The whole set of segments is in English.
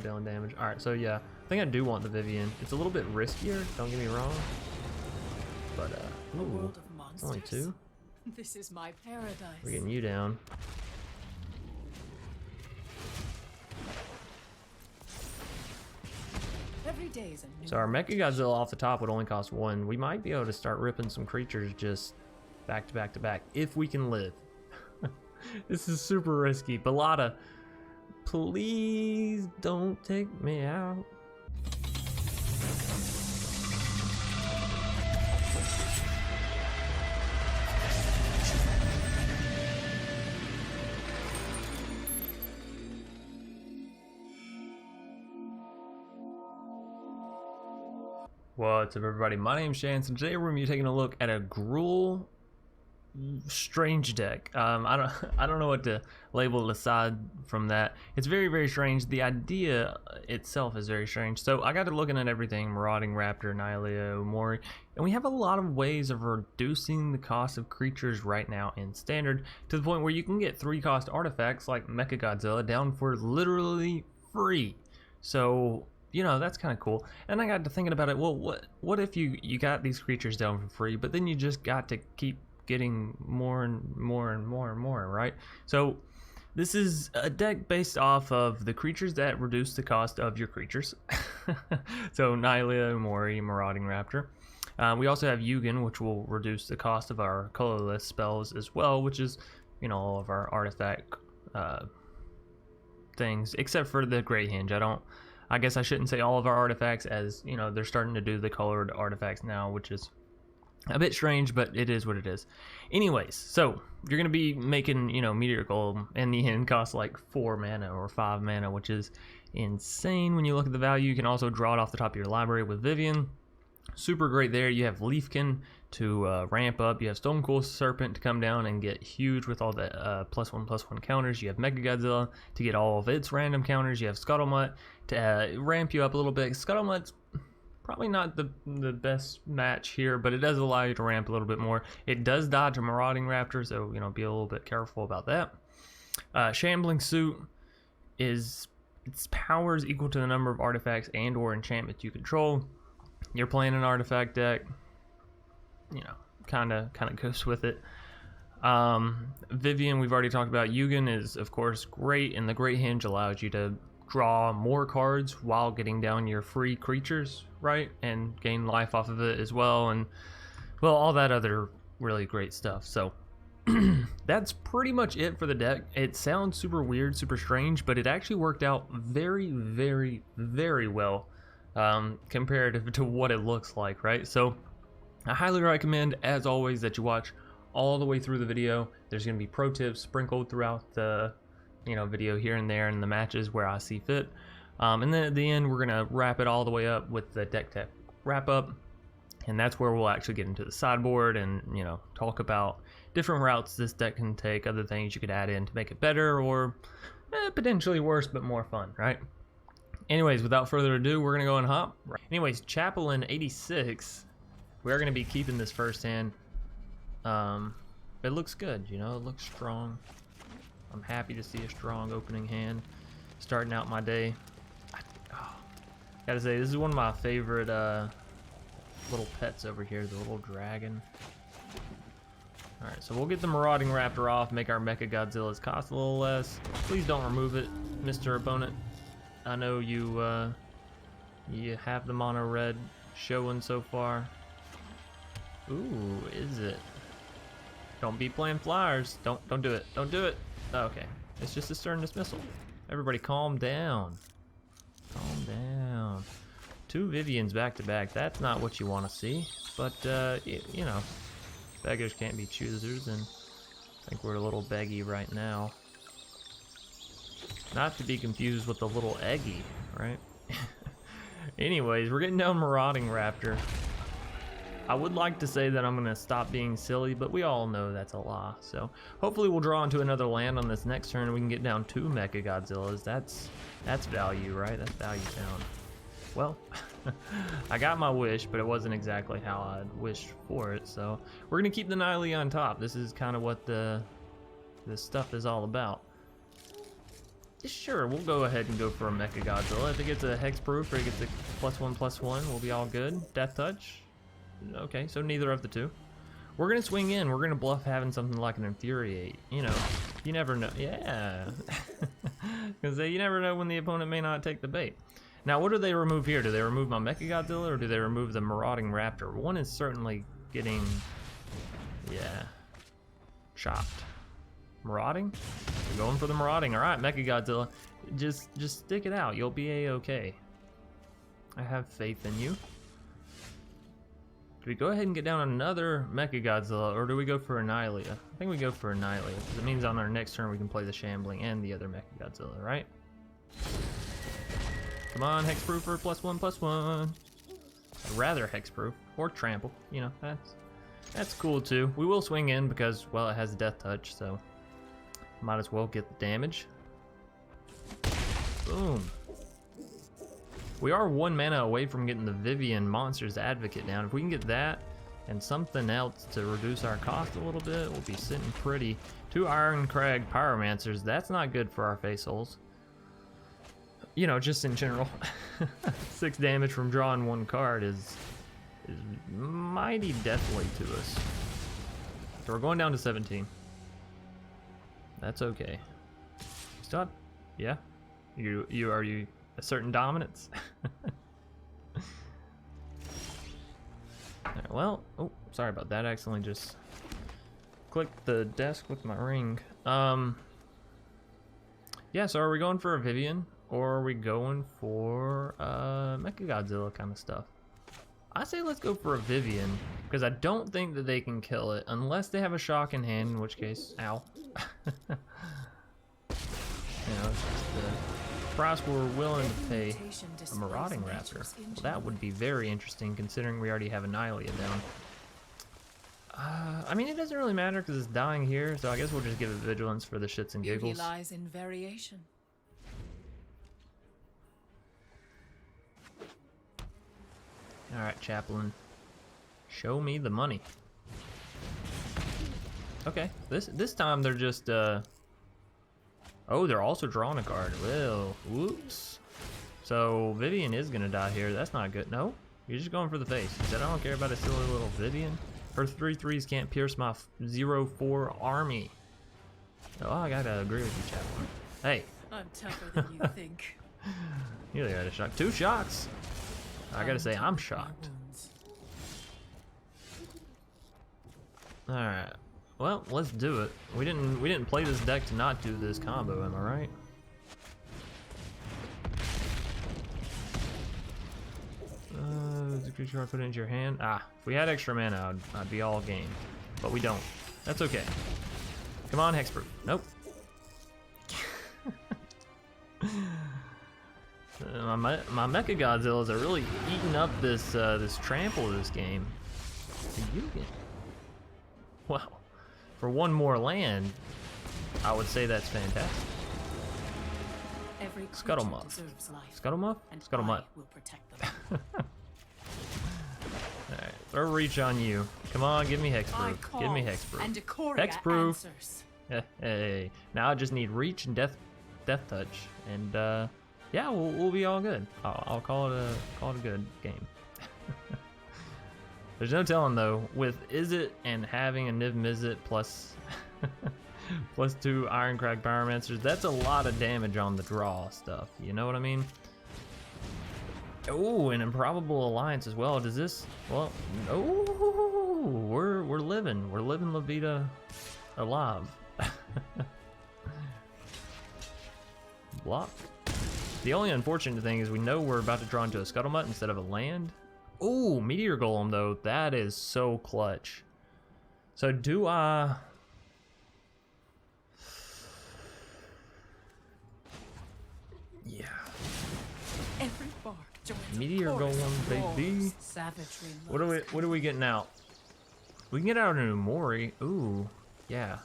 dealing damage. Alright, so yeah, I think I do want the Vivien. It's a little bit riskier, don't get me wrong. But, ooh, it's only 2. This is my paradise. We're getting you down. Every day is a new So our Mecha Godzilla off the top would only cost 1. We might be able to start ripping some creatures just back to back to back, if we can live. This is super risky. Bellata, please don't take me out. What's up, everybody? My name's Chance, and today we're gonna be taking a look at a Gruul strange deck. I don't know what to label it aside from that. It's very strange. The idea itself is very strange. So I got to looking at everything: Marauding Raptor, Nihilea, Umori, and we have a lot of ways of reducing the cost of creatures right now in Standard to the point where you can get 3-cost artifacts like Mecha Godzilla down for literally free. So, you know, that's kind of cool. And I got to thinking about it. Well, what if you got these creatures down for free, but then you just got to keep getting more and more, right? So this is a deck based off of the creatures that reduce the cost of your creatures. So Nihilea, Umori, Marauding Raptor. We also have Ugin, which will reduce the cost of our colorless spells as well, which is, you know, all of our artifact things, except for the Great Henge. I guess I shouldn't say all of our artifacts, as, you know, they're starting to do the colored artifacts now, which is a bit strange, but it is what it is. Anyways, so you're going to be making, you know, Meteor Golem, and the end costs like 4 mana or 5 mana, which is insane when you look at the value. You can also draw it off the top of your library with Vivien. Super great there. You have Leafkin to ramp up. You have Stonecoil Serpent to come down and get huge with all the +1/+1 counters. You have Mecha Godzilla to get all of its random counters. You have Scuttlemutt to ramp you up a little bit. Scuttlemutt's probably not the best match here, but it does allow you to ramp a little bit more. It does dodge a Marauding Raptor, so, you know, be a little bit careful about that. Shambling Suit is, its power is equal to the number of artifacts and or enchantments you control. You're playing an artifact deck, you know, kind of goes with it. Vivien, we've already talked about. Ugin is, of course, great, and the Great Henge allows you to draw more cards while getting down your free creatures, right, and gain life off of it as well, and, well, all that other really great stuff. So that's pretty much it for the deck. It sounds super weird, super strange, but it actually worked out very well comparative to what it looks like, right? So I highly recommend, as always, that you watch all the way through the video. There's going to be pro tips sprinkled throughout the, you know, video here and there in the matches where I see fit. And then at the end, we're going to wrap it all the way up with the deck tech wrap up. And that's where we'll actually get into the sideboard and, you know, talk about different routes this deck can take, other things you could add in to make it better, or potentially worse but more fun, right? Anyways, without further ado, we're going to go and hop. Anyways, Chaplain 86. We're going to be keeping this first hand. It looks good, you know, it looks strong. I'm happy to see a strong opening hand starting out my day. Gotta say, this is one of my favorite little pets over here, the little dragon. Alright, so we'll get the Marauding Raptor off, make our Mecha Godzillas cost a little less. Please don't remove it, Mr. Opponent. I know you have the mono red showing so far. Ooh, is it? Don't be playing flyers. Don't do it. Don't do it. Oh, okay. It's just a stern dismissal. Everybody calm down. Calm down. 2 Viviens back to back. That's not what you want to see. But, you know, beggars can't be choosers, and I think we're a little beggy right now. Not to be confused with the little eggy, right? Anyways, we're getting down Marauding Raptor. I would like to say that I'm going to stop being silly, but we all know that's a lie. So hopefully we'll draw into another land on this next turn and we can get down 2 Mecha Godzillas. That's value, right? That's value found. Well, I got my wish, but it wasn't exactly how I'd wished for it. So we're going to keep the Nihilea on top. This is kind of what this stuff is all about. Sure, we'll go ahead and go for a Mecha Godzilla. If it gets a Hexproof or it gets a +1/+1, we'll be all good. Death Touch. Okay, so neither of the two. We're gonna swing in. We're gonna bluff having something like an Infuriate. You know, you never know. Yeah. Because you never know when the opponent may not take the bait. Now, what do they remove here? Do they remove my Mecha Godzilla or do they remove the Marauding Raptor? One is certainly getting, yeah, chopped. Marauding? We're going for the Marauding. All right, Mecha Godzilla. Just stick it out. You'll be a-okay. I have faith in you. Do we go ahead and get down another Mecha Godzilla, or do we go for Annihilate? I think we go for Annihilate, because it means on our next turn we can play the Shambling and the other Mecha Godzilla, right? Come on, Hexproofer, +1/+1. I'd rather Hexproof, or Trample, you know, that's cool too. We will swing in because, well, it has Death Touch, so might as well get the damage. Boom. We are 1 mana away from getting the Vivien Monster's Advocate down. If we can get that and something else to reduce our cost a little bit, we'll be sitting pretty. 2 Iron Crag Pyromancers, that's not good for our face holes. You know, just in general. 6 damage from drawing 1 card is mighty deathly to us. So we're going down to 17. That's okay. Stop. Yeah? Are you a certain dominance? Right, well, oh, sorry about that. I accidentally just clicked the desk with my ring. Yeah, so are we going for a Vivien or are we going for Mecha Godzilla kind of stuff? I say let's go for a Vivien because I don't think that they can kill it unless they have a shock in hand, in which case, ow. You know, it's just the price we're willing to pay a Marauding Raptor. Well, that would be very interesting considering we already have Annihilate down. I mean, it doesn't really matter because it's dying here, so I guess we'll just give it Vigilance for the shits and giggles. Beauty lies in variation. Alright, Chaplain. Show me the money. Okay, this time they're just, oh, they're also drawing a card. Well, whoops. So, Vivien is gonna die here. That's not good. No? You're just going for the face. You said I don't care about a silly little Vivien. Her 3/3s can't pierce my 0/4 army. Oh, I gotta agree with you, Chaplain. Hey. I'm tougher than you think. You got a shock. 2 shocks. I gotta say, I'm shocked. Alright. Well, let's do it. We didn't play this deck to not do this combo, am I right? The creature I put into your hand. Ah, if we had extra mana, I'd be all game. But we don't. That's okay. Come on, Hexproof. Nope. My Mecha Godzillas are really eating up this this trample this game. Ugin. Well, for 1 more land, I would say that's fantastic. Every Scuttlemutt. Scuttlemutt? Scuttlemutt. Will protect them. Alright, throw reach on you. Come on, give me Hexproof. Give me Hexproof. Hexproof. Hey. Now I just need reach and death touch, and yeah, we'll be all good. I'll call it a good game. There's no telling though, with Izzet and having a Niv Mizzet plus plus 2 Iron Crag Pyromancers, that's a lot of damage on the draw stuff. You know what I mean? Oh, an Improbable Alliance as well. Does this? Well, oh, we're living La Vida alive. Block. The only unfortunate thing is we know we're about to draw into a Scuttlemutt instead of a land. Ooh, Meteor Golem though, that is so clutch. So do I... Yeah. Every bark joins Meteor Golem, baby. What are we getting out? We can get out an Umori. Ooh, yeah.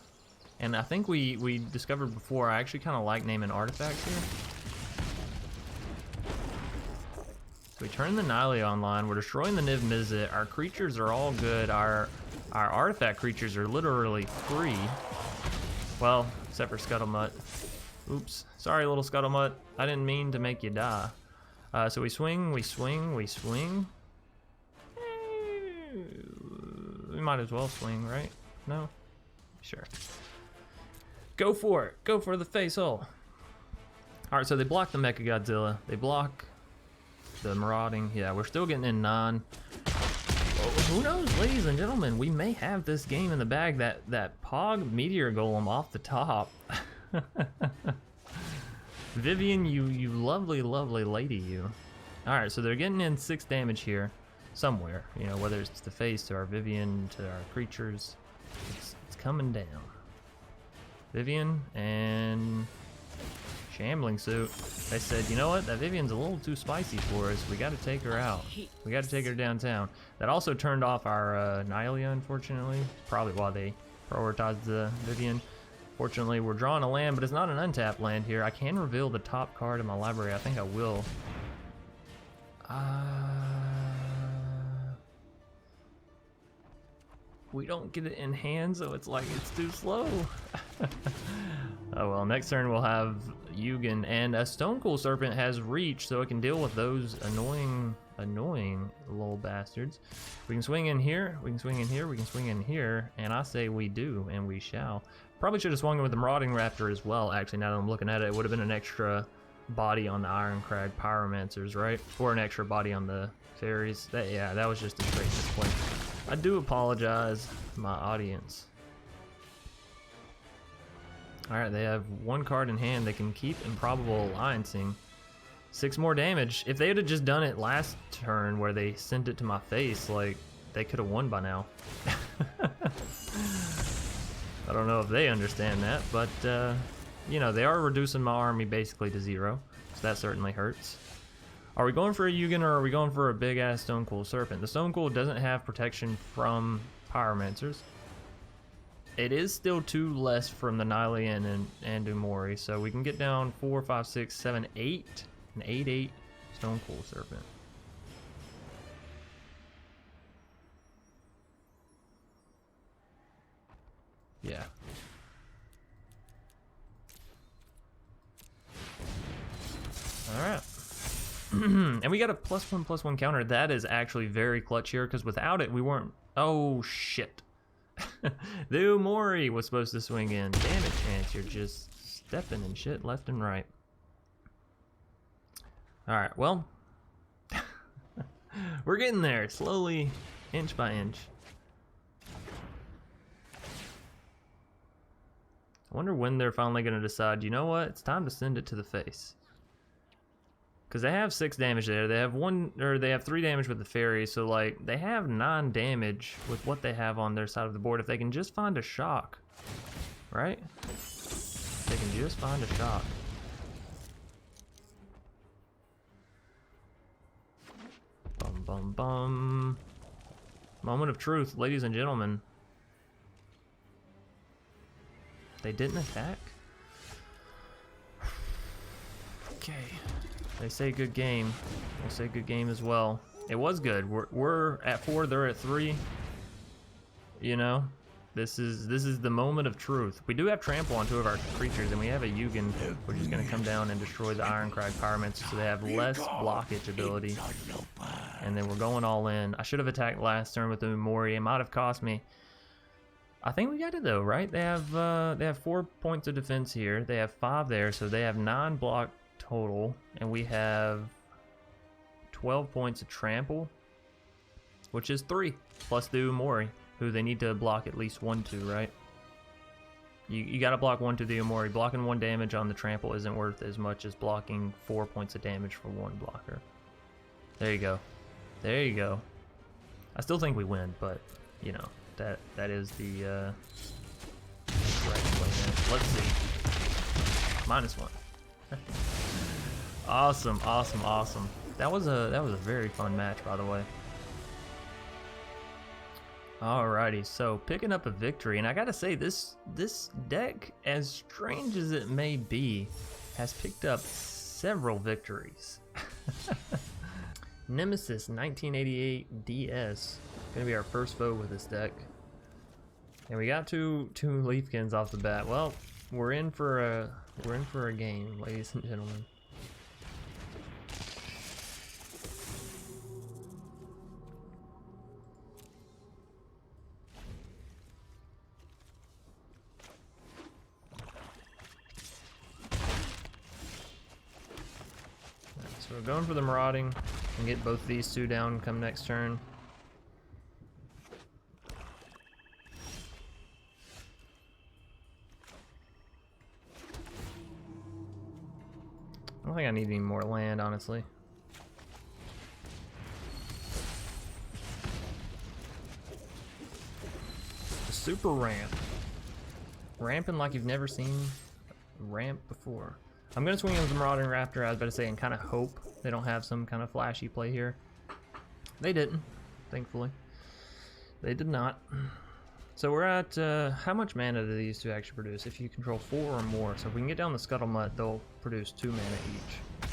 And I think we discovered before, I actually kind of like naming artifacts here. So we turn the Nile online, we're destroying the Niv Mizzet, our creatures are all good, our artifact creatures are literally free. Well, except for Scuttlemutt. Oops. Sorry, little Scuttlemutt. I didn't mean to make you die. So we swing, we swing, we swing. We might as well swing, right? No? Sure. Go for it. Go for the face hole. Alright, so they block the Mechagodzilla. They block the Marauding. Yeah, we're still getting in 9. Who knows, ladies and gentlemen? We may have this game in the bag. That Pog Meteor Golem off the top. Vivien, you lovely, lovely lady, you. Alright, so they're getting in 6 damage here. Somewhere. You know, whether it's the face to our Vivien, to our creatures. It's coming down. Vivien and Shambling Suit. They said, you know what? That Vivien's a little too spicy for us. We gotta take her out. We gotta take her downtown. That also turned off our Nylea, unfortunately. Probably why they prioritized the Vivien. Fortunately, we're drawing a land, but it's not an untapped land here. I can reveal the top card in my library. I think I will. We don't get it in hand, so it's like it's too slow. Oh well, next turn we'll have Ugin, and a Stonecoil Serpent has reach, so it can deal with those annoying little bastards. We can swing in here, we can swing in here, we can swing in here, and I say we do, and we shall. Probably should have swung it with the Marauding Raptor as well, actually, now that I'm looking at it. It would have been an extra body on the Ironcrag Pyromancers, right? Or an extra body on the fairies. Yeah, that was just a straight misplay. I do apologize, my audience. Alright, they have 1 card in hand. They can keep Improbable Alliancing. 6 more damage. If they had just done it last turn where they sent it to my face, like, they could have won by now. I don't know if they understand that, but, you know, they are reducing my army basically to 0, so that certainly hurts. Are we going for a Ugin or are we going for a big-ass Stonecoil Serpent? The Stonecoil doesn't have protection from Pyromancers. It is still 2 less from the Nylea and Umori, so we can get down 4, 5, 6, 7, 8, an 8/8 Stonecoil Serpent. Yeah. Alright. And we got a +1/+1 counter. That is actually very clutch here, because without it, we weren't... Oh, shit. The Umori was supposed to swing in. Damn it, Chance. You're just stepping and shit left and right. Alright, well. We're getting there, slowly, inch by inch. I wonder when they're finally going to decide, you know what, it's time to send it to the face. Because they have 6 damage there. They have 3 damage with the fairy, so like they have 9 damage with what they have on their side of the board. If they can just find a shock, right? If they can just find a shock. Bum bum bum. Moment of truth, ladies and gentlemen. They didn't attack? Okay. They say good game. We'll say good game as well. It was good. We're at 4, they're at 3. You know? This is the moment of truth. We do have trample on 2 of our creatures, and we have a Ugin, which is going to come down and destroy the Ironcrag Pyromancer, so they have less blockage ability. And then we're going all in. I should have attacked last turn with the Umori. It might have cost me. I think we got it though, right? They have 4 points of defense here. They have 5 there, so they have 9 block total, and we have 12 points of trample, which is 3 plus the Umori, who they need to block at least 1 to, right? You gotta block 1 to the Umori. Blocking 1 damage on the trample isn't worth as much as blocking 4 points of damage for 1 blocker. There you go. There you go. I still think we win, but you know, that is the right play there. Let's see. -1. Awesome, awesome, awesome. That was a very fun match, by the way. Alrighty, so picking up a victory, and I gotta say, this deck, as strange as it may be, has picked up several victories. Nemesis 1988 DS, gonna be our first foe with this deck, and we got two Leafkins off the bat. Well, we're in for We're in for a game, ladies and gentlemen. So we're going for the marauding and get both these two down come next turn. I don't think I need any more land, honestly. The super ramp. Ramping like you've never seen ramp before. I'm gonna swing in with the Marauding Raptor, I was about to say, and kind of hope they don't have some kind of flashy play here. They didn't, thankfully. They did not. So we're at, how much mana do these two actually produce? If you control 4 or more. So if we can get down the Scuttlemutt, they'll produce 2 mana each.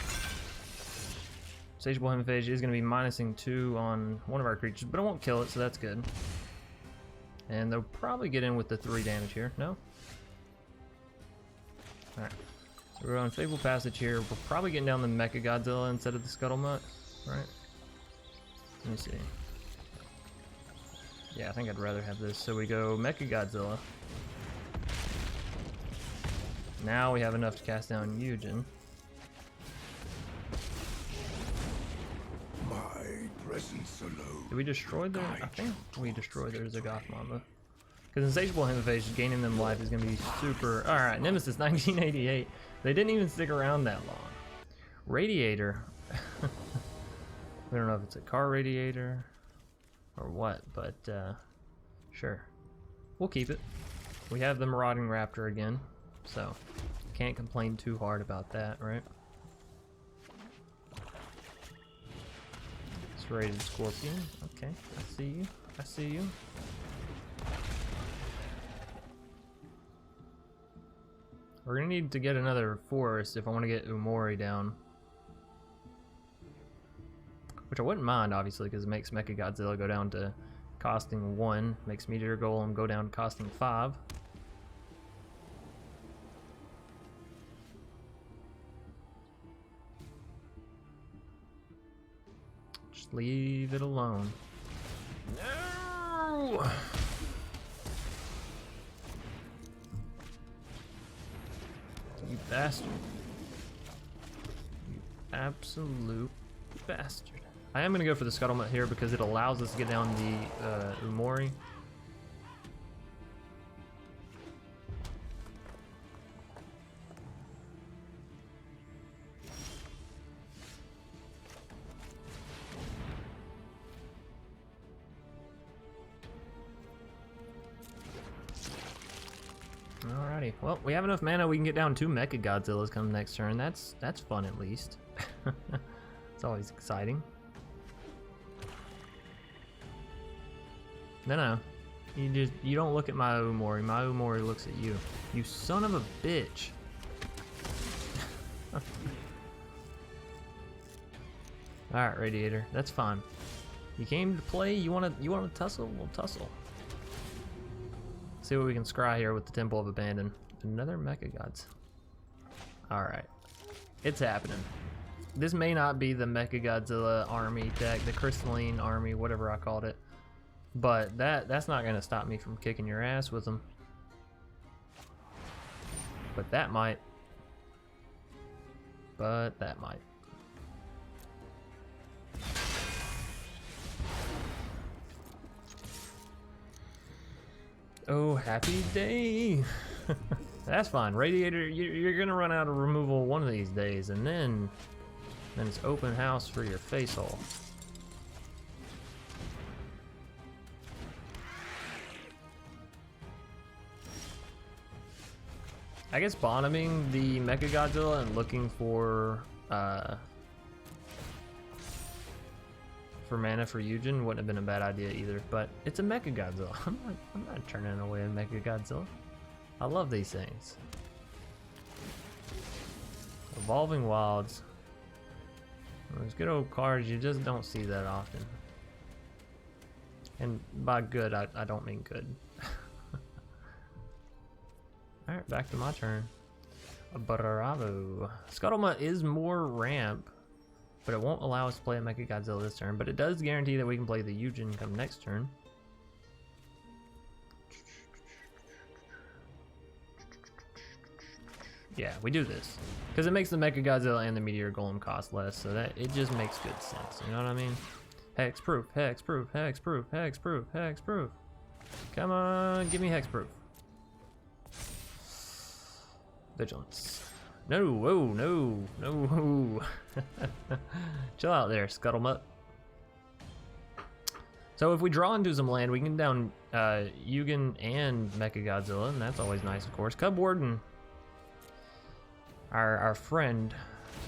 Sageable Hemiphage is going to be minusing 2 on one of our creatures, but it won't kill it, so that's good. And they'll probably get in with the 3 damage here. No? Alright. So we're on Fabled Passage here. We're probably getting down the Mecha Godzilla instead of the Scuttlemutt. Right? Let me see. Yeah, I think I'd rather have this. So we go Mecha Godzilla. Now we have enough to cast down Ugin. My presence alone. Did we destroy their... I think we destroyed their Zagoth Mamba. Because Insatiable Hemiphage, gaining them life is going to be super... Alright, Nemesis 1988. They didn't even stick around that long. Radiator. We don't know if it's a car radiator or what, but sure. We'll keep it. We have the Marauding Raptor again, so can't complain too hard about that, right? Serrated Scorpion. Okay, I see you. I see you. We're gonna need to get another forest if I want to get Umori down. Which I wouldn't mind, obviously, because it makes Mecha Godzilla go down to costing 1. Makes Meteor Golem go down to costing 5. Just leave it alone. No! You bastard. You absolute bastard. I am going to go for the Scuttlemutt here because it allows us to get down the Umori. Alrighty, well, we have enough mana we can get down 2 Mecha Godzillas come next turn. That's fun at least. It's always exciting. No. You don't look at my Umori. My Umori looks at you. You son of a bitch. Alright, Radiator. That's fine. You came to play, you wanna tussle? We'll tussle. See what we can scry here with the Temple of Abandon. Another Mecha Gods. Alright. It's happening. This may not be the Mecha Godzilla army deck, the Crystalline army, whatever I called it. But that's not going to stop me from kicking your ass with them. But that might. But that might. Oh, happy day. That's fine. Radiator, you're going to run out of removal one of these days. And then it's open house for your face hole. I guess bottoming the Mecha Godzilla and looking for mana for Ugin wouldn't have been a bad idea either. But it's a Mecha Godzilla. I'm not turning away a Mecha Godzilla. I love these things. Evolving Wilds. Those good old cards you just don't see that often. And by good, I don't mean good. Alright, back to my turn. Bravo. Scuttlemutt is more ramp, but it won't allow us to play a Mecha Godzilla this turn, but it does guarantee that we can play the Ugin come next turn. Yeah, we do this. Because it makes the Mecha Godzilla and the Meteor Golem cost less, so that it just makes good sense, you know what I mean? Hex proof, hex proof, hex proof, hex proof, hex proof. Come on, give me hex proof. Vigilance. No, whoa, no, no. Chill out there, Scuttlemutt. So if we draw into some land, we can down Ugin and Mecha Godzilla, and that's always nice, of course. Cub Warden, our friend,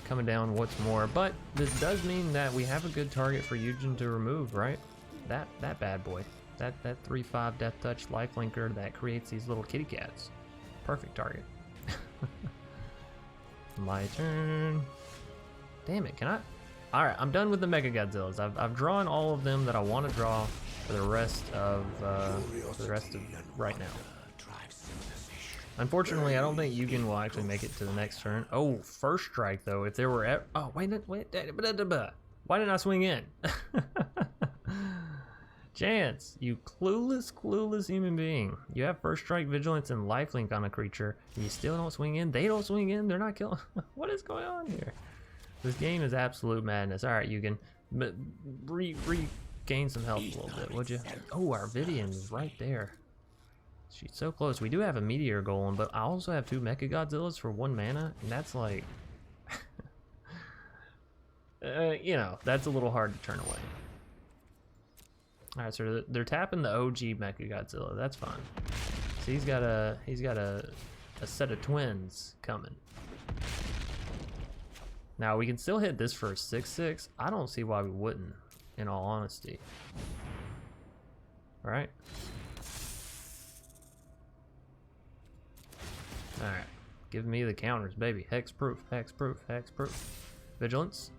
coming down once more, but this does mean that we have a good target for Ugin to remove, right? That bad boy, that 3/5 Death Touch lifelinker that creates these little kitty cats. Perfect target. My turn. Damn it, can I? All right, I'm done with the Mega Godzillas. I've drawn all of them that I want to draw for the rest of right now. Unfortunately, I don't think Ugin will actually make it to the next turn. Oh, first strike though. If there were oh wait, why didn't I swing in? Chance, you clueless human being. You have first strike, vigilance, and lifelink on a creature. You still don't swing in. They don't swing in. They're not killing. What is going on here? This game is absolute madness. All right, Ugin, regain some health a little bit, would you? Oh, our Vivien is right there. She's so close. We do have a Meteor Golem, but I also have 2 Mecha Godzillas for 1 mana, and that's like, you know, that's a little hard to turn away. All right, so they're tapping the OG Mecha Godzilla. That's fine. So he's got a set of twins coming. Now we can still hit this for a 6/6. I don't see why we wouldn't, in all honesty. All right. All right, give me the counters, baby. Hex proof, hex proof, hex proof. Vigilance.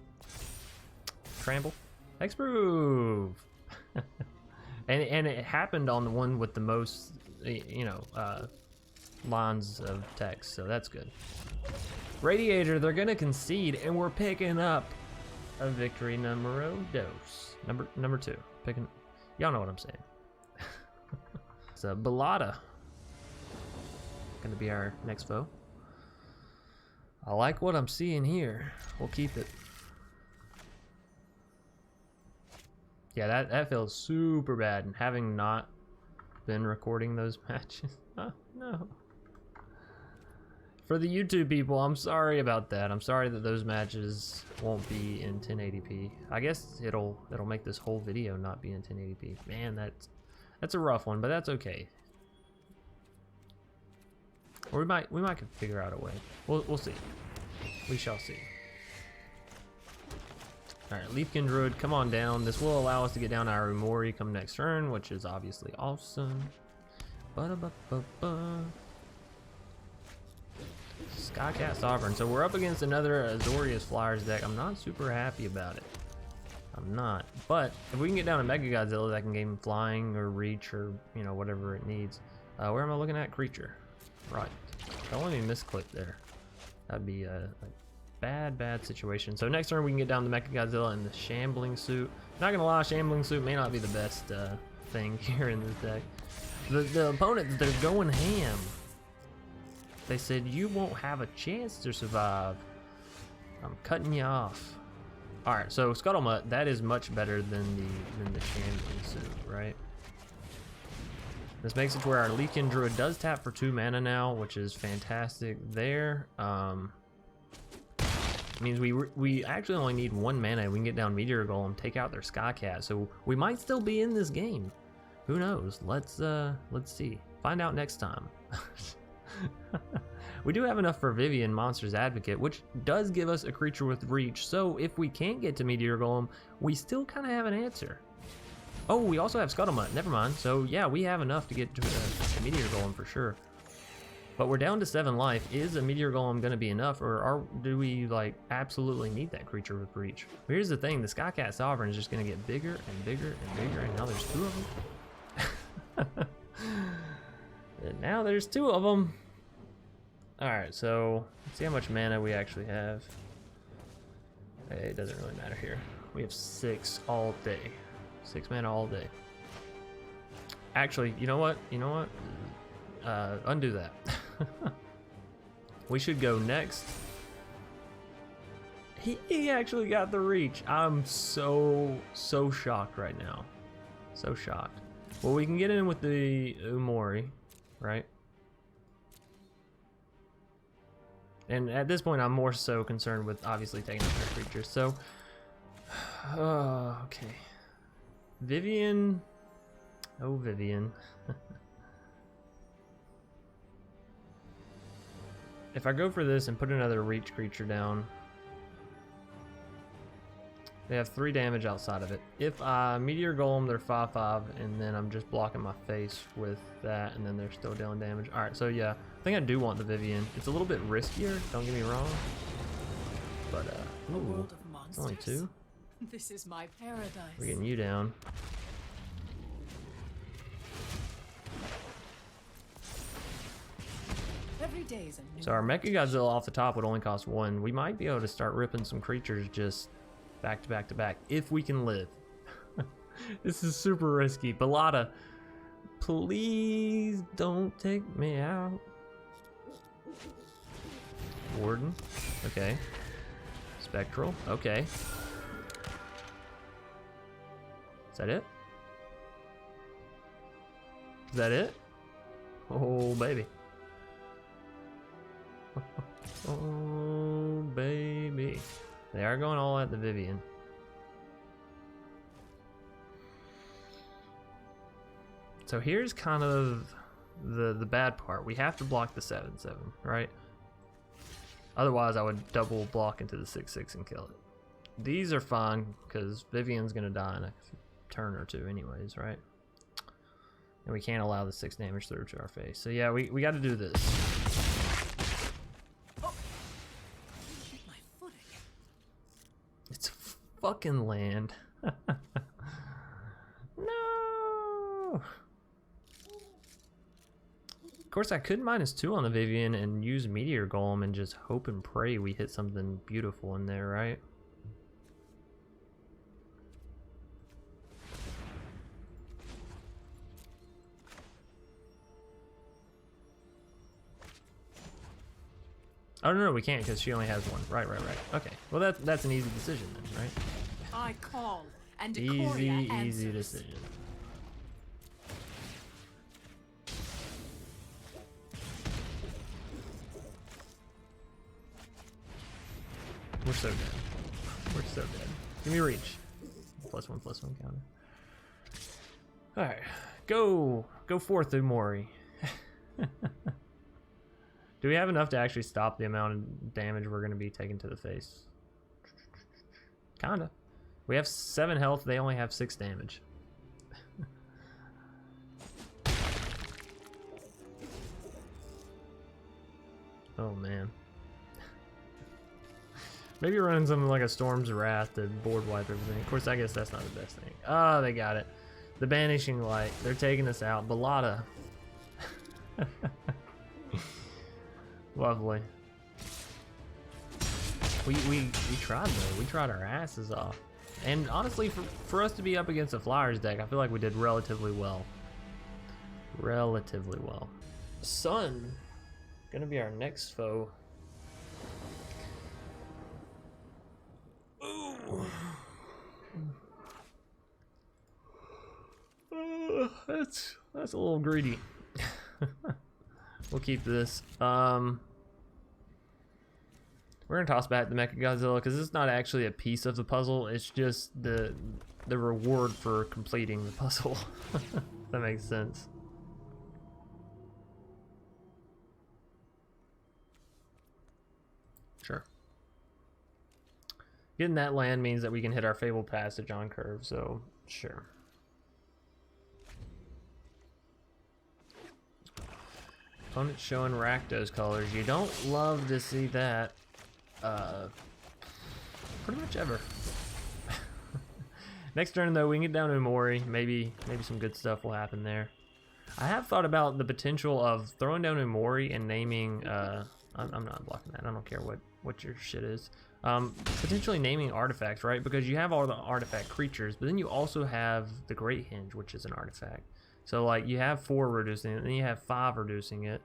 Trample. Hex proof. and it happened on the one with the most, you know, lines of text, so that's good. Radiator, they're gonna concede, and we're picking up a victory numero dos. Number 2. Picking, y'all know what I'm saying. It's a Balada. Gonna be our next foe. I like what I'm seeing here. We'll keep it. Yeah, that feels super bad, and having not been recording those matches. Oh, no. For the YouTube people, I'm sorry about that. I'm sorry that those matches won't be in 1080p. I guess it'll make this whole video not be in 1080p. Man, that's a rough one, but that's okay. Or we might can figure out a way. We'll see. We shall see. All right, Leafkin Druid, come on down. This will allow us to get down our Umori come next turn, which is obviously awesome. Skycat Sovereign. So we're up against another Azorius Flyers deck. I'm not super happy about it. I'm not. But if we can get down a Mega Godzilla that can gain flying or reach or, you know, whatever it needs. Where am I looking at? Creature. Right. Don't let me misclick there. That'd be a bad situation. So next turn we can get down the Mecha Godzilla and the Shambling Suit. Not gonna lie, Shambling Suit may not be the best thing here in this deck. The opponents, they're going ham. They said you won't have a chance to survive. I'm cutting you off. All right, so Scuttlemutt, that is much better than the Shambling Suit, right? This makes it to where our Leafkin Druid does tap for 2 mana now, which is fantastic there. Means we actually only need 1 mana. We can get down Meteor Golem, take out their Skycat, so we might still be in this game. Who knows? Let's see. Find out next time. We do have enough for Vivien, Monster's Advocate, which does give us a creature with reach. So if we can't get to Meteor Golem, we still kind of have an answer. Oh, we also have Scuttlemutt. Never mind. So yeah, we have enough to get to Meteor Golem for sure. But we're down to 7 life. Is a Meteor Golem going to be enough, or do we like absolutely need that creature with reach? But here's the thing: the Skycat Sovereign is just going to get bigger and bigger and bigger, and now there's 2 of them. And now there's 2 of them. Alright, so let's see how much mana we actually have. Hey, it doesn't really matter here. We have 6 all day. 6 mana all day. Actually, you know what? You know what? Undo that. We should go next. He actually got the reach. I'm so shocked right now. So shocked. Well, we can get in with the Umori, right? And at this point, I'm more so concerned with obviously taking out their creatures. So, okay. Vivien. Oh, Vivien. If I go for this and put another reach creature down, they have 3 damage outside of it. If I Meteor Golem, they're 5/5, and then I'm just blocking my face with that, and then they're still dealing damage. Alright, so yeah, I think I do want the Vivien. It's a little bit riskier, don't get me wrong. But, A ooh, world of it's only monsters. 2. This is my paradise. We're getting you down. Every day is a new So our Mecha adventure. Godzilla off the top would only cost 1. We might be able to start ripping some creatures just back to back to back, if we can live. This is super risky. Bellata, please don't take me out. Warden, okay. Spectral, okay. Is that it? Is that it? Oh, baby. Oh, baby. They are going all at the Vivien. So here's kind of the bad part. We have to block the 7/7, right? Otherwise, I would double block into the 6/6 and kill it. These are fine because Vivien's gonna die in a turn or 2, anyways, right? And we can't allow the 6 damage through to our face. So yeah, we got to do this. Hit my footing. It's fucking land. No. Of course, I could -2 on the Vivien and use Meteor Golem and just hope and pray we hit something beautiful in there, right? Oh no, we can't because she only has 1. Right. Okay. Well, that's an easy decision then, right? I call and Decoria Easy answers. decision. We're so dead. We're so dead. Give me reach. +1/+1 counter. Alright. Go forth, Umori. Do we have enough to actually stop the amount of damage we're going to be taking to the face? Kinda. We have 7 health, they only have 6 damage. Oh man. Maybe running something like a Storm's Wrath to board wipe everything. Of course, I guess that's not the best thing. Oh, they got it. The Banishing Light. They're taking us out. Bellata. Lovely. We tried though. We tried our asses off. And honestly, for us to be up against a Flyers deck, I feel like we did relatively well. Relatively well. Sun. Gonna be our next foe. Ooh. That's a little greedy. We'll keep this. We're gonna toss back the Mecha Godzilla because it's not actually a piece of the puzzle. It's just the reward for completing the puzzle. That makes sense. Sure. Getting that land means that we can hit our Fabled Passage on curve, so sure. Opponent showing Rakdos colors. You don't love to see that. Pretty much ever. Next turn though, we can get down to Umori. Maybe some good stuff will happen there. I have thought about the potential of throwing down Umori and naming I'm not blocking that. I don't care what your shit is. Potentially naming artifacts, right? Because you have all the artifact creatures, but then you also have the Great Henge, which is an artifact. So like you have 4 reducing it, and then you have 5 reducing it.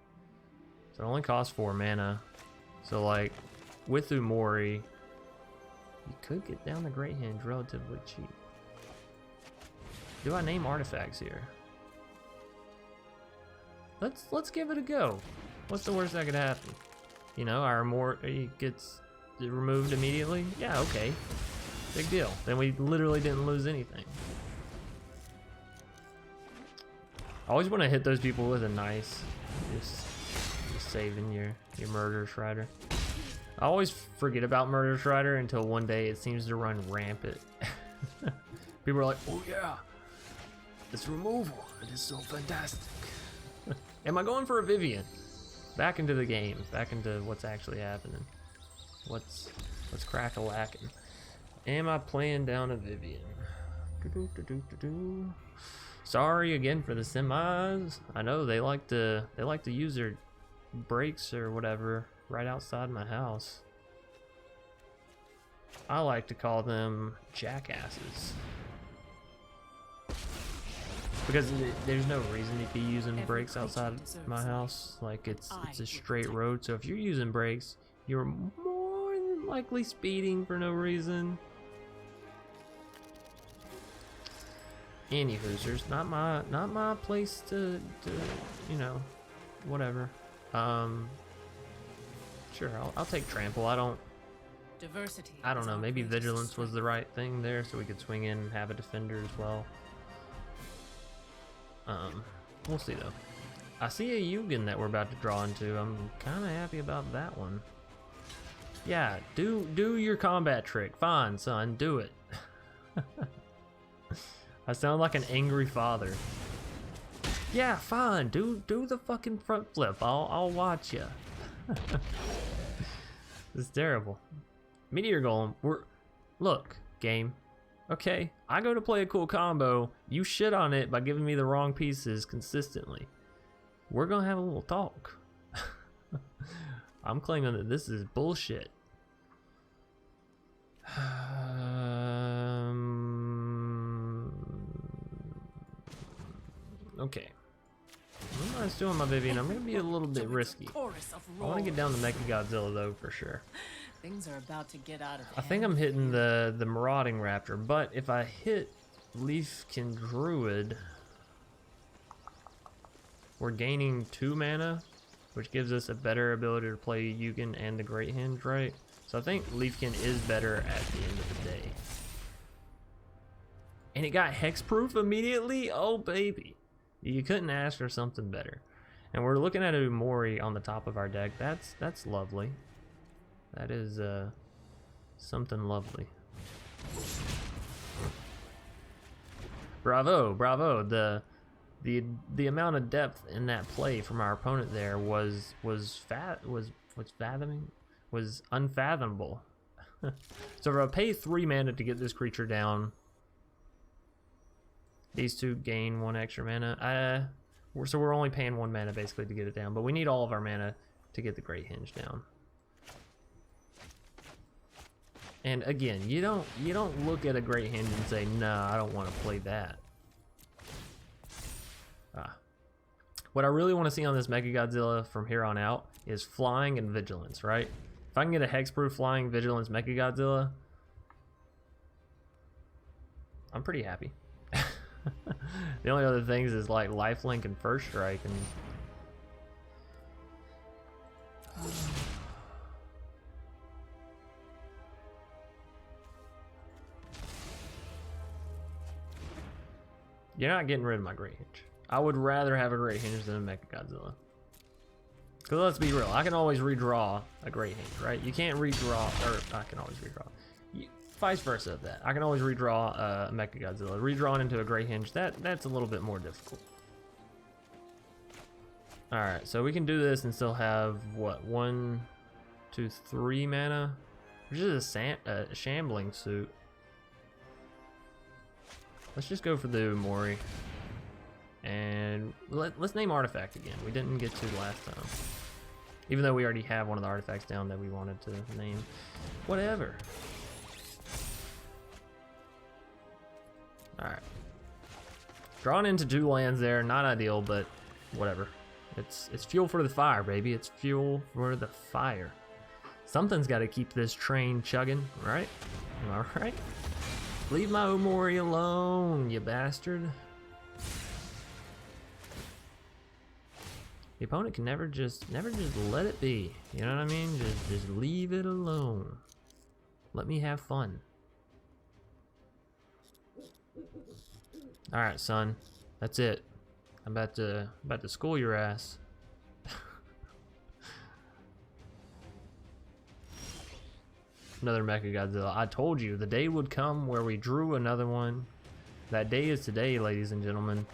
So it only costs 4 mana. So like with Umori, you could get down the Great Henge relatively cheap. Do I name artifacts here? Let's give it a go. What's the worst that could happen? You know, our Umori gets removed immediately? Yeah, okay. Big deal. Then we literally didn't lose anything. I always want to hit those people with a nice, just saving your Murder Strider. I always forget about Murder Strider until one day it seems to run rampant. People are like, oh yeah, this removal, it is so fantastic. Am I going for a Vivien? Back into the game, back into what's actually happening. What's crack-a-lacking. Am I playing down a Vivien? Sorry again for the semis. I know they like to use their brakes or whatever right outside my house. I like to call them jackasses. Because there's no reason to be using brakes outside my house. Like it's a straight road, so if you're using brakes, you're more than likely speeding for no reason. Any hoosers, not my place to you know, whatever. Sure, I'll take trample. I don't know, maybe vigilance was the right thing there, so we could swing in and have a defender as well. We'll see though. I see a Ugin that we're about to draw into. I'm kind of happy about that one. Yeah, do your combat trick. Fine, son, do it. I sound like an angry father. Yeah, fine. Do the fucking front flip. I'll watch ya. This is terrible. Meteor Golem. Look, game. Okay, I go to play a cool combo. You shit on it by giving me the wrong pieces consistently. We're gonna have a little talk. I'm claiming that this is bullshit. Okay. I'm not doing my Vivien. I'm gonna be a little bit risky. I want to get down to Mechagodzilla though for sure. Things are about to get out of hand. I think I'm hitting the Marauding Raptor, but if I hit Leafkin Druid, we're gaining 2 mana, which gives us a better ability to play Ugin and the Great Henge, right? So I think Leafkin is better at the end of the day. And it got hexproof immediately? Oh baby. You couldn't ask for something better. And we're looking at a Umori on the top of our deck. That's lovely. That is something lovely. Bravo, bravo. The amount of depth in that play from our opponent there was unfathomable. So if I pay 3 mana to get this creature down, these 2 gain 1 extra mana. So we're only paying 1 mana basically to get it down, but we need all of our mana to get the Great Henge down. And again, you don't look at a Great Henge and say, nah, I don't want to play that. What I really want to see on this Mechagodzilla from here on out is flying and vigilance, right? If I can get a hexproof flying vigilance Mechagodzilla, I'm pretty happy. The only other things is like lifelink and first strike, and you're not getting rid of my Great Henge. I would rather have a Great Henge than a Mechagodzilla. Because let's be real, I can always redraw a Great Henge, right? You can't redraw, or I can always redraw. Vice versa of that. I can always redraw a Mechagodzilla. Redrawing into a Great Henge, that's a little bit more difficult. Alright, so we can do this and still have, what, 1, 2, 3 mana? Which is a Shambling Suit. Let's just go for the Umori. And let's name Artifact again. We didn't get to last time. Even though we already have one of the artifacts down that we wanted to name. Whatever. Alright. Drawn into 2 lands there, not ideal, but whatever. It's fuel for the fire, baby. It's fuel for the fire. Something's got to keep this train chugging, right? Am I right? Leave my Umori alone, you bastard. The opponent can never just let it be. You know what I mean? Just leave it alone. Let me have fun. All right, son. That's it. I'm about to school your ass. Another Mecha Godzilla. I told you the day would come where we drew another one. That day is today, ladies and gentlemen.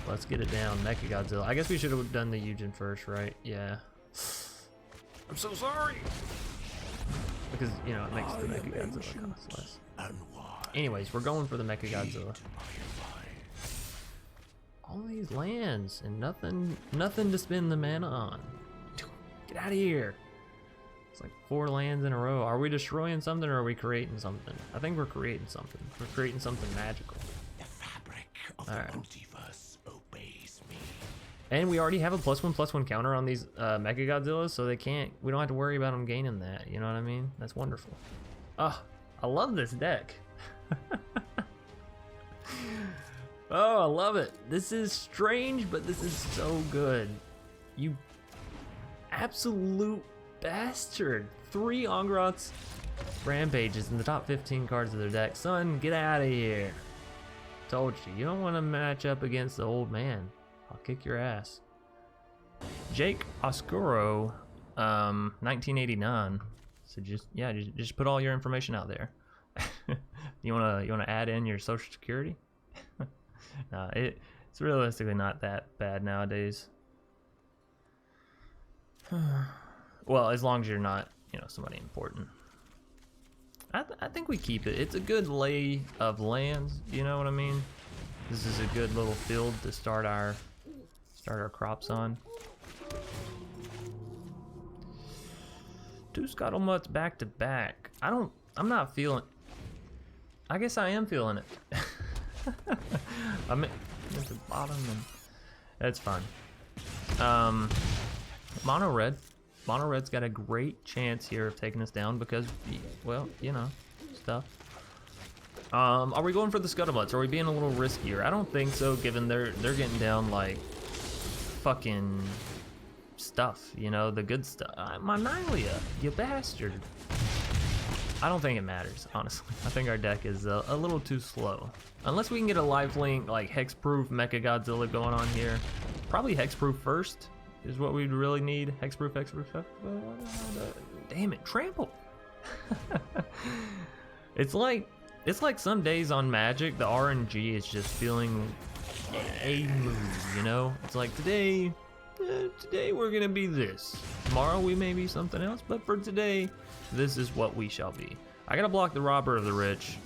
Let's get it down. Mecha Godzilla. I guess we should have done the Ugin first, right? Yeah. I'm so sorry. Because, you know, it makes the Mecha Godzilla cost less. Anyways, we're going for the Mecha Godzilla. All these lands and nothing to spend the mana on. Get out of here. It's like 4 lands in a row. Are we destroying something or are we creating something? I think we're creating something. We're creating something magical. The fabric of the multiverse obeys me. And we already have a +1/+1 counter on these Mecha Godzillas, so we don't have to worry about them gaining that. You know what I mean? That's wonderful. Oh, I love this deck. Oh, I love it. This is strange, but this is so good. You absolute bastard. 3 Ongrots Rampages in the top 15 cards of their deck. Son, get out of here. Told you. You don't want to match up against the old man. I'll kick your ass. Jake Oscuro, 1989. So just put all your information out there. You wanna add in your social security? No, it's realistically not that bad nowadays. Well, as long as you're not, you know, somebody important. I think we keep it. It's a good lay of lands. You know what I mean? This is a good little field to start our crops on. 2 Scuttlemutts back to back. I'm not feeling. I guess I am feeling it. I'm at the bottom, and that's fine. Mono Red's got a great chance here of taking us down because, well, you know, stuff. Are we going for the Scuttlebutts? Are we being a little riskier? I don't think so, given they're getting down like fucking stuff, you know, the good stuff. My Nylia, you bastard. I don't think it matters, honestly. I think our deck is a little too slow. Unless we can get a lifelink, like Hexproof Mecha Godzilla going on here. Probably Hexproof first is what we'd really need. Hexproof. Damn it, Trample. It's like some days on Magic, the RNG is just feeling a mood, you know? It's like today we're gonna be this. Tomorrow we may be something else, but for today, this is what we shall be. I gotta block the Robber of the Rich.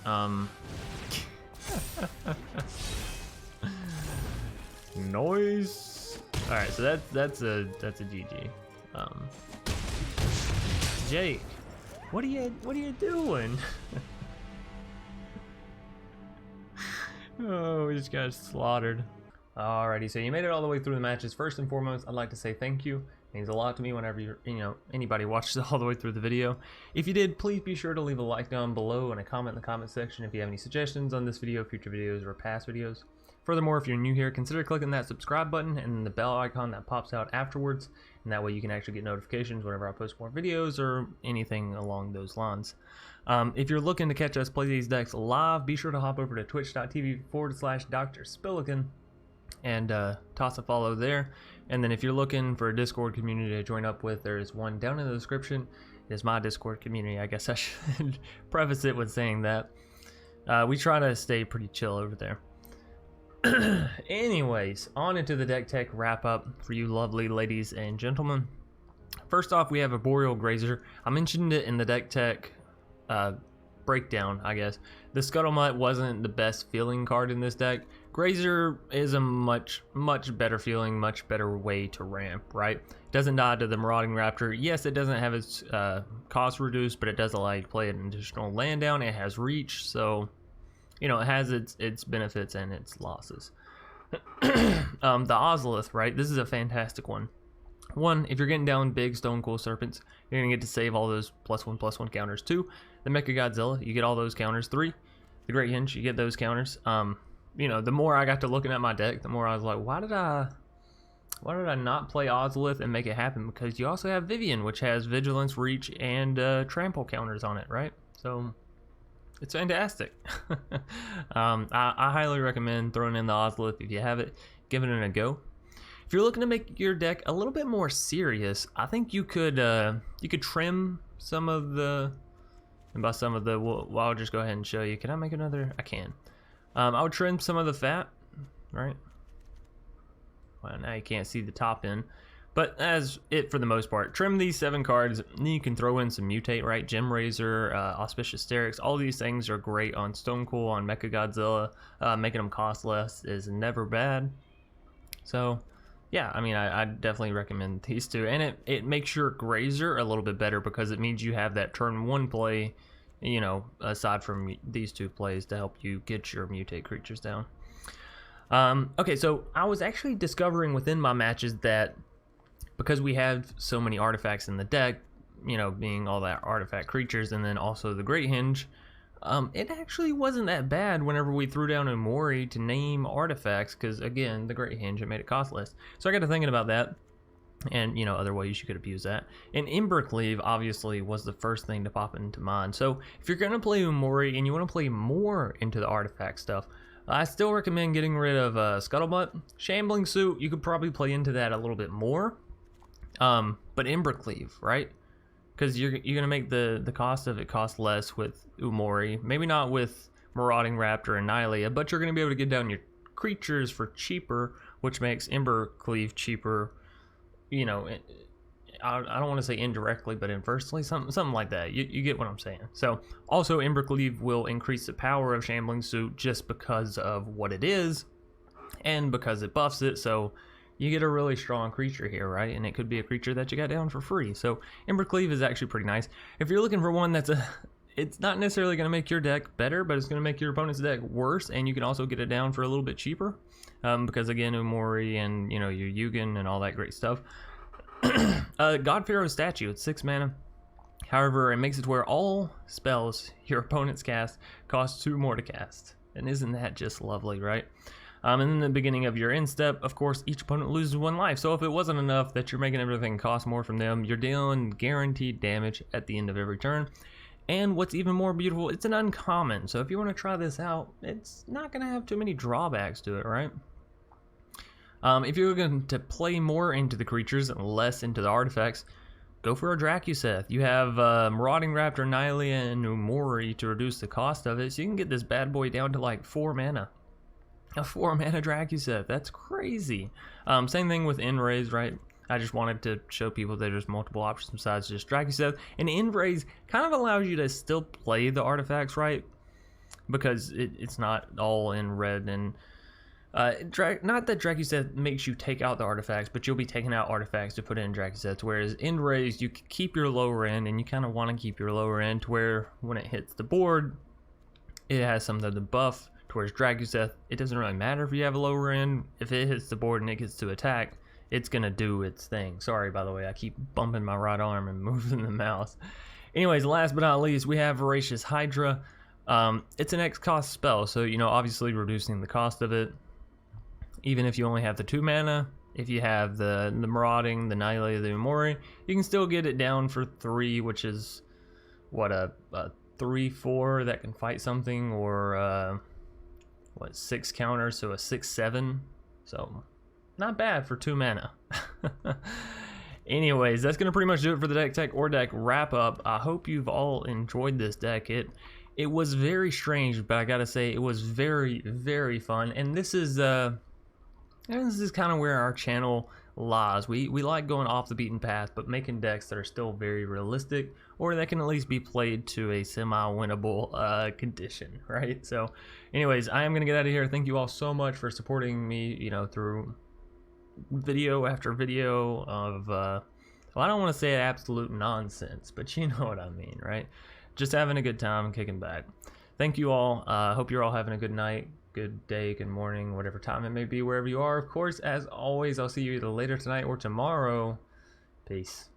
Noise. All right, so that's a GG. Jake, what are you doing? Oh, we just got slaughtered. Alrighty, so you made it all the way through the matches. First and foremost, I'd like to say thank you. It means a lot to me whenever anybody watches all the way through the video. If you did, please be sure to leave a like down below and a comment in the comment section if you have any suggestions on this video, future videos, or past videos. Furthermore, if you're new here, consider clicking that subscribe button and the bell icon that pops out afterwards, and that way you can actually get notifications whenever I post more videos or anything along those lines. If you're looking to catch us play these decks live, be sure to hop over to twitch.tv/Dr. Spillikin and toss a follow there. And then if you're looking for a Discord community to join up with, there is one down in the description. It is my Discord community. I guess I should preface it with saying that. We try to stay pretty chill over there. Anyways, on into the deck tech wrap up for you lovely ladies and gentlemen. First off, we have a Boreal Grazer. I mentioned it in the deck tech breakdown, I guess. The Scuttlemutt wasn't the best feeling card in this deck. Grazer is a much better feeling, much better way to ramp, right? Doesn't die to the Marauding Raptor. Yes, it doesn't have its cost reduced, but it does allow you to play an additional land down. It has reach, so you know it has its benefits and its losses. The Ozolith, right? This is a fantastic one. One, if you're getting down big Stonecoil Serpents, you're gonna get to save all those +1/+1 counters. Two, the Mecha Godzilla, you get all those counters. Three, the Great Henge, you get those counters. You know, the more I got to looking at my deck, the more I was like, why did I not play Ozolith and make it happen? Because you also have Vivien, which has Vigilance, Reach, and Trample counters on it, right? So it's fantastic. I highly recommend throwing in the Ozolith if you have it, giving it a go. If you're looking to make your deck a little bit more serious, I think you could trim some of the, and by some of the, well, I'll just go ahead and show you. Can I make another? I can. I would trim some of the fat, right? Well, now you can't see the top end, but as it for the most part, trim these 7 cards. Then you can throw in some Mutate, right? Gem Razor, Auspicious Sterix, all these things are great on Stonecoil, on Mecha Godzilla. Making them cost less is never bad. So yeah, I mean, I definitely recommend these two, and it makes your Grazer a little bit better because it means you have that turn 1 play, you know, aside from these 2 plays to help you get your Mutate creatures down. Okay, so I was actually discovering within my matches that because we have so many artifacts in the deck, you know, being all that artifact creatures and then also the Great Henge, it actually wasn't that bad whenever we threw down Umori to name artifacts, because again, the Great Henge, it made it cost less. So I got to thinking about that, and you know, other ways you could abuse that. And Embercleave obviously was the first thing to pop into mind. So if you're gonna play Umori and you want to play more into the artifact stuff, I still recommend getting rid of Scuttlemutt. Shambling Suit, you could probably play into that a little bit more. But Embercleave, right? Because you're gonna make the cost of it cost less with Umori. Maybe not with Marauding Raptor and Nihilea, but you're gonna be able to get down your creatures for cheaper, which makes Embercleave cheaper. You know, I don't want to say indirectly, but inversely, something like that. You get what I'm saying. So also Embercleave will increase the power of Shambling Suit just because of what it is, and because it buffs it. So you get a really strong creature here, right? And it could be a creature that you got down for free. So Embercleave is actually pretty nice. If you're looking for one that's it's not necessarily going to make your deck better, but it's going to make your opponent's deck worse, and you can also get it down for a little bit cheaper. Because again, Umori and, you know, your Ugin and all that great stuff. God Pharaoh's Statue, it's 6 mana. However, it makes it to where all spells your opponents cast cost 2 more to cast. And isn't that just lovely, right? And in the beginning of your end step, of course, each opponent loses 1 life. So if it wasn't enough that you're making everything cost more from them, you're dealing guaranteed damage at the end of every turn. And what's even more beautiful, it's an uncommon. So if you want to try this out, it's not going to have too many drawbacks to it, right? If you're going to play more into the creatures and less into the artifacts, go for a Dracuseth. You have Marauding Raptor, Nihilea, and Umori to reduce the cost of it, so you can get this bad boy down to like 4 mana. A 4 mana Dracuseth, that's crazy. Same thing with Enraze, right? I just wanted to show people that there's multiple options besides just Dracuseth. And Enraze kind of allows you to still play the artifacts, right? Because it's not all in red and... not that Dracuseth makes you take out the artifacts, but you'll be taking out artifacts to put in Dracuseth, whereas Enraze, you keep your lower end, and you kind of want to keep your lower end to where when it hits the board, it has something to buff, towards Dracuseth, it doesn't really matter if you have a lower end. If it hits the board and it gets to attack, it's going to do its thing. Sorry, by the way, I keep bumping my right arm and moving the mouse. Anyways, last but not least, we have Voracious Hydra. It's an X cost spell, so, you know, obviously reducing the cost of it. Even if you only have the 2 mana, if you have the Marauding, the Nihilea, the Umori, you can still get it down for 3, which is, what, a 3/4 that can fight something, or, 6 counter, so a 6/7. So, not bad for 2 mana. Anyways, that's going to pretty much do it for the deck tech or deck wrap up. I hope you've all enjoyed this deck. It was very strange, but I gotta say, it was very, very fun, and this is kind of where our channel lies. We like going off the beaten path, but making decks that are still very realistic, or that can at least be played to a semi-winnable condition, right? So, anyways, I am going to get out of here. Thank you all so much for supporting me, you know, through video after video of, well, I don't want to say absolute nonsense, but you know what I mean, right? Just having a good time, kicking back. Thank you all. Hope you're all having a good night, good day, good morning, whatever time it may be, wherever you are. Of course, as always, I'll see you either later tonight or tomorrow. Peace.